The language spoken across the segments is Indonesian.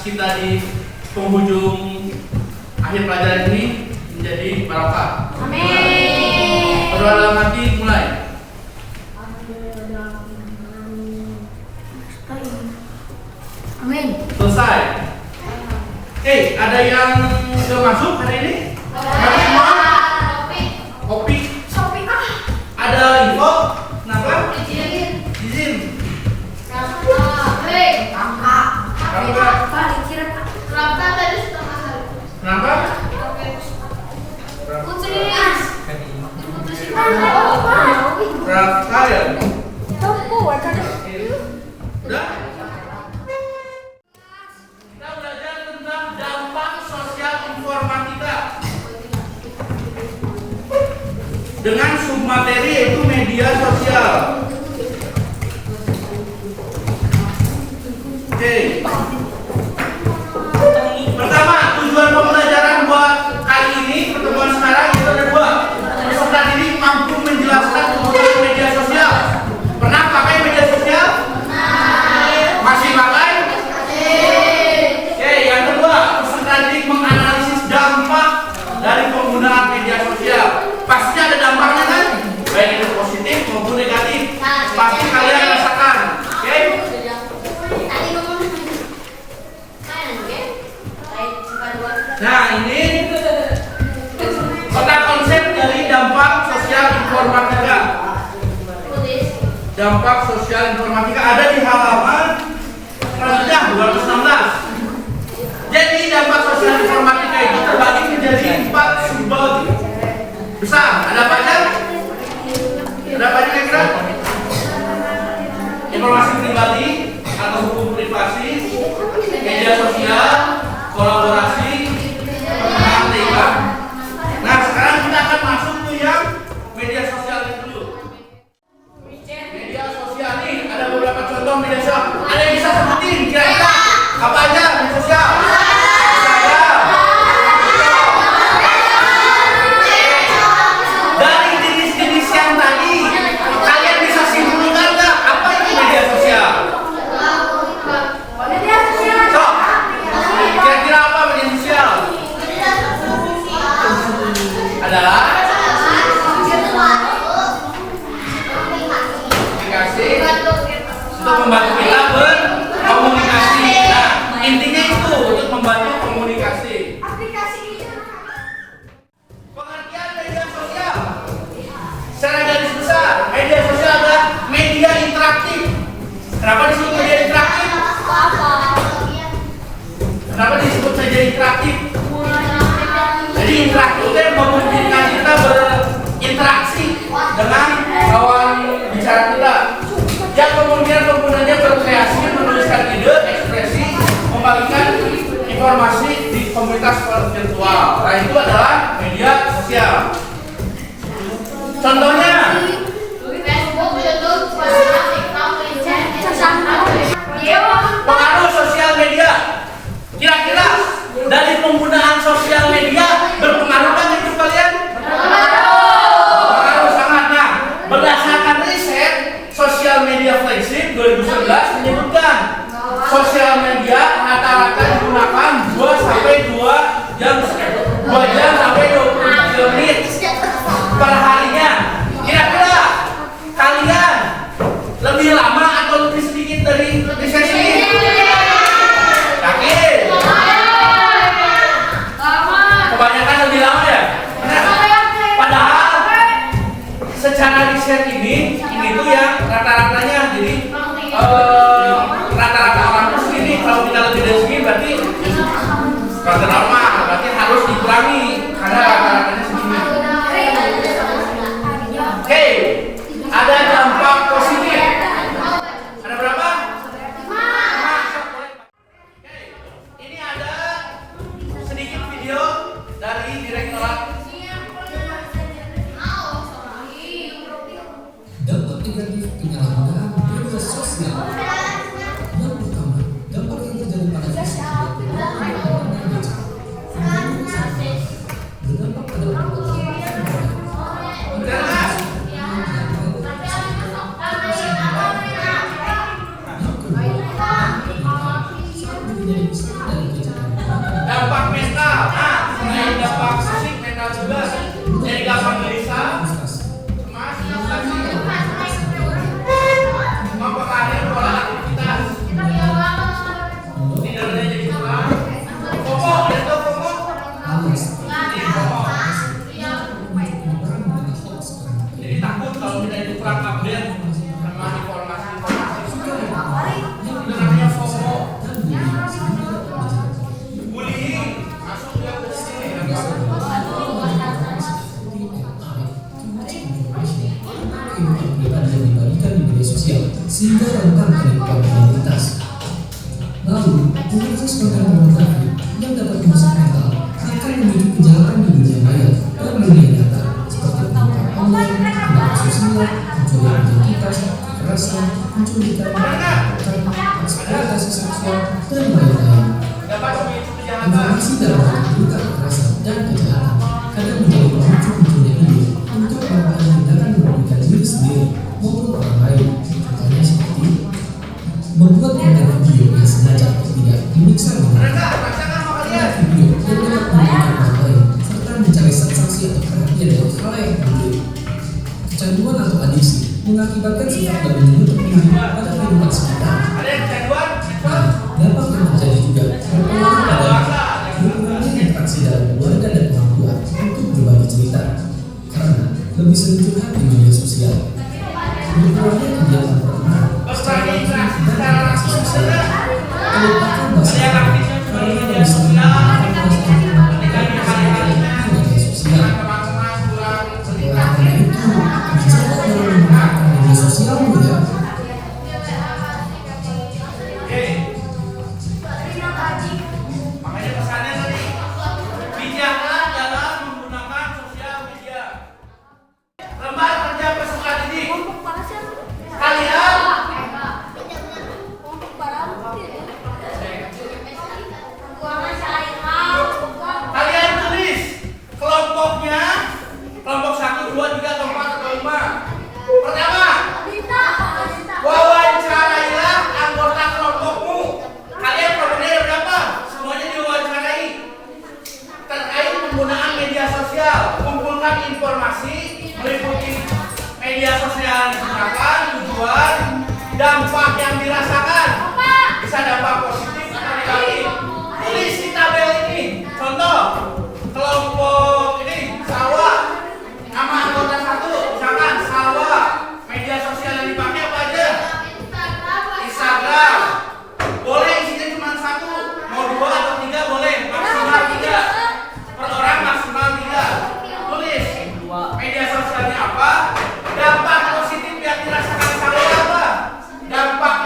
kita di penghujung akhir pelajaran ini menjadi barokah. Amin. Berdoa dalam hati, mulai. Amin. Selesai. Ada yang sudah masuk hari ini? Kopi. Ada info? Kenapa? Izin. Kenapa? Berapa ya? Udah? Kita belajar tentang dampak sosial informatika dengan submateri yaitu media sosial. Oke. Pertama, tujuan pembelajaran buat kali ini pertemuan sekarang itu ada dua. Peserta didik mampu menjelaskan penggunaan media sosial. Pernah pakai media sosial? Masih pakai? Oke, yang kedua, peserta didik menganalisis dampak dari penggunaan media sosial. Pasti ada dampaknya kan? Baik itu positif maupun negatif. Pasti kalian rasakan. Oke? Nah, ini kota konsep dari dampak sosial informatika. Dampak sosial informatika ada di halaman selanjutnya 216. Jadi dampak sosial informatika itu terbagi menjadi 4 subbab besar. Ada apa aja? Ada apa aja kira-kira? Informasi pribadi atau hukum privasi, media sosial, kolaborasi, pengenalan legal. Nah, sekarang kita akan masuk ke yang media sosial dulu. Media sosial ini ada beberapa contoh media sosial. Ada yang bisa sebutin kira-kira apa aja media sosial? Dari jenis-jenis yang tadi, kalian bisa simpulkan nggak apa itu media sosial? So, kira-kira apa media sosial? Adalah aplikasi untuk membantu kita berkomunikasi. Nah, intinya itu untuk membantu komunikasi. Pengertian media sosial secara garis besar, media sosial adalah media interaktif. Kenapa disebut media interaktif? Kenapa disebut media interaktif? Jadi interaktif itu memungkinkan kita berinteraksi dengan kawan bicara kita. Yang kemudian penggunanya berkreasi, menuliskan ide, ekspresi, membagikan informasi di komunitas virtual. Nah, itu adalah media sosial. Contohnya, pengaruh sosial media. Kira-kira dari penggunaan sosial media berpengaruh kan hidup kalian? Berpengaruh sangat. Nah, berdasarkan riset sosial media flagship 2011 menyebutkan sosial media rata-rata digunakan 2 sampai 2 jam sampai 20 menit per harinya. Kira-kira kalian lebih lama atau lebih sedikit dari riset ini? Yakin? Lama. dampak fisik, mental juga. Jadi gampang gelisah, cemas, mempengaruhi pola aktivitas. Tidaknya jadi kurang. Pokok, ada tuh pokok. Jadi takut kalau kita itu kurang update sama informasi-informasi. Itu namanya FOMO. Bullying masuk dia ke sini. Yang dibagikan di media sosial sehingga rentan terlibat identitas. Lalu, mengakses konten pornografi yang dapat merusak mental akan memicu kejahatan di dunia maya dan dunia nyata seperti penyimpangan online, pengaruh sosial, pencurian identitas, kekerasan, penculikan, eksploitasi seksual, dan lain-lain. Dapat memicu kejahatan. Informasi dalam berita kekerasan dan kejahatan kadang menjadi pemicu munculnya ide untuk melakukan tindakan merugikan diri sendiri maupun orang lain. Contohnya seperti membuat konten video yang sengaja atau tidak menyiksa Mereka bacakan sama kalian. video yang dapat merugikan orang lain serta mencari sensasi atau perhatian dari halayak publik. Kecanduan atau adiksi mengakibatkan sifat dan menutup diri pada kehidupan sekitar. Ada yang kecanduan? Dapat terjadi juga berpengaruh pada berkurangnya interaksi dalam keluarga dan orang tua untuk berbagi cerita karena lebih sering curhat di media sosial. Berkurangnya kegiatan berenang Berbagi interaksi secara langsung saja. melupakan bahasa Ada yang aktifnya cuma di media sosial. Ketika di hari-hari media sosial. teman-teman kurang cerita. Karena itu, mencoba dalam memanfaatkan media sosial ya. Oke. Makanya pesannya tadi bijaklah dalam menggunakan sosial media. Lembar kerja peserta didik. Kalian kalian tulis kelompoknya, kelompok 1, 2, 3, atau 4, atau 5. Pertama, wawancarailah anggota kelompokmu. Kalian kelompoknya ada berapa? Semuanya diwawancarai terkait penggunaan media sosial. Kumpulkan informasi meliputi media sosial yang digunakan, tujuan, dampak yang dirasakan. Bisa dampak positif atau negatif. Tulis di tabel ini. Contoh, kelompok ini sawah. Nama anggota 1, misalkan sawah. Media sosial yang dipakai apa aja? Instagram. Boleh isinya cuma 1, mau 2 atau 3 boleh, maksimal 3. Per orang maksimal 3. Tulis media sosialnya apa, dampak positif yang dirasakan sawah apa, dampak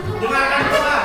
Dengarkan dulu Pak.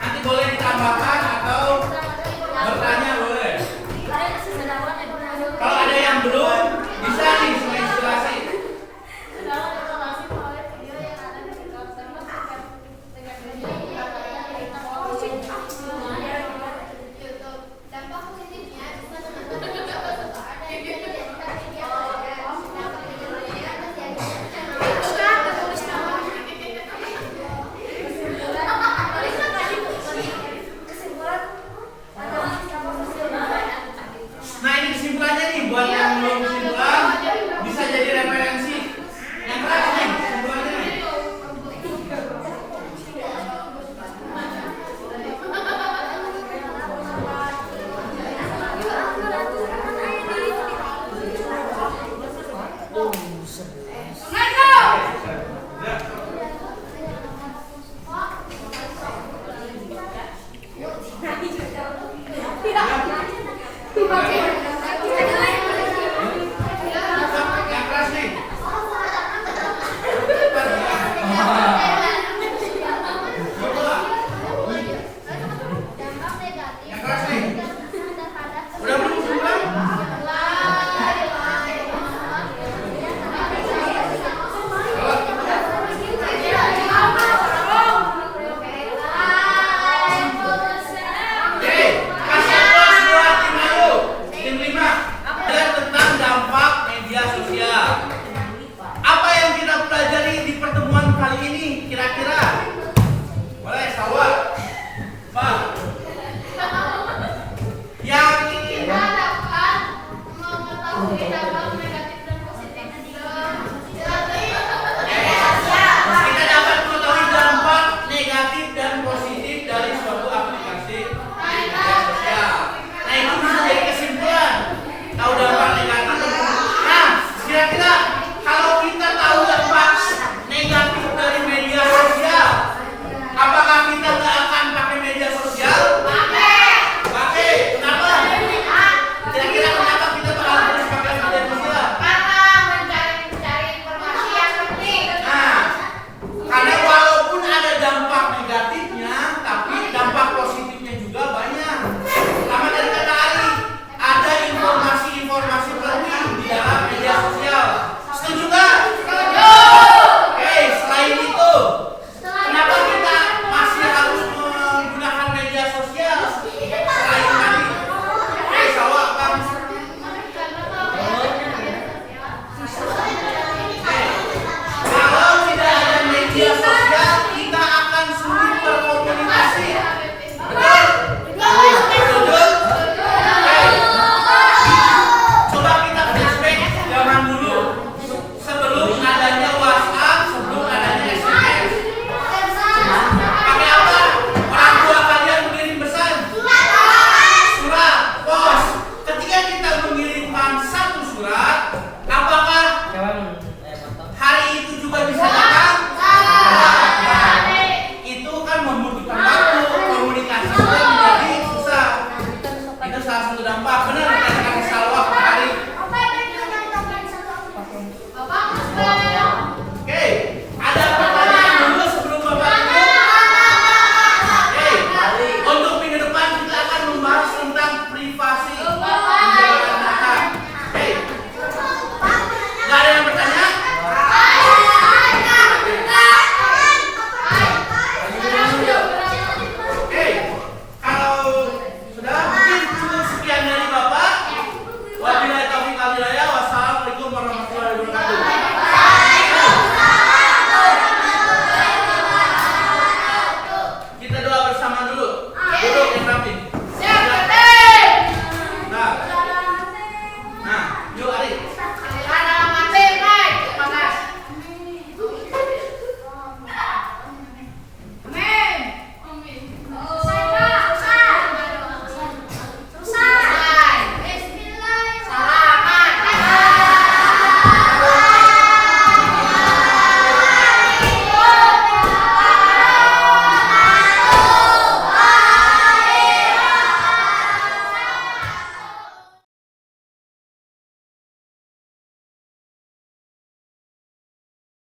Nanti boleh ditambahkan atau bertanya boleh. Kalau ada yang belum, bisa nih menginspirasi. Nah ini kesimpulannya nih buat yang belum kesimpulan bisa jadi referensi. Yang keras nih kesimpulannya nih. Yang keras nih. Yang keras nih. Udah belum kesimpulan? Oke, kasih aplaus buat tim Ayu, tim 5. Dan tentang dampak media sosial. Apa yang kita pelajari di pertemuan kali ini kira-kira? Boleh, Sawat. Pak. Yang kita dapat mengetahui dampak negatif dan positif dari suatu aplikasi media sosial. Nah itu bisa jadi kesimpulan. Tahu dampak negatif. Nah kira-kira kalau kita tahu dampak negatif dari media sosial, apakah kita nggak akan pakai media sosial? Pakai. Kenapa? Kira-kira kenapa kita bakal terus pakai media sosial? Nah, karena walaupun ada dampak negatifnya, tapi dampak positifnya juga banyak. Sama dari kata Ali, ada informasi-informasi penting di dalam media sosial. Setuju nggak? Oke, selain itu, kenapa kita masih harus menggunakan media sosial? Selain tadi, Sawak Bang. Kalau tidak ada media sosial, kita akan sulit berkomunikasi. Betul? Setuju? Coba kita flashback zaman dulu. Sebelum adanya WhatsApp, sebelum adanya SMS. Pakai apa? Orang tua kalian mengirim pesan? Surat, pos. Ketika kita mengirimkan satu surat, apakah hari itu juga bisa datang? Itu kan membutuhkan waktu, komunikasi sudah menjadi susah. Itu salah satu dampak. Benar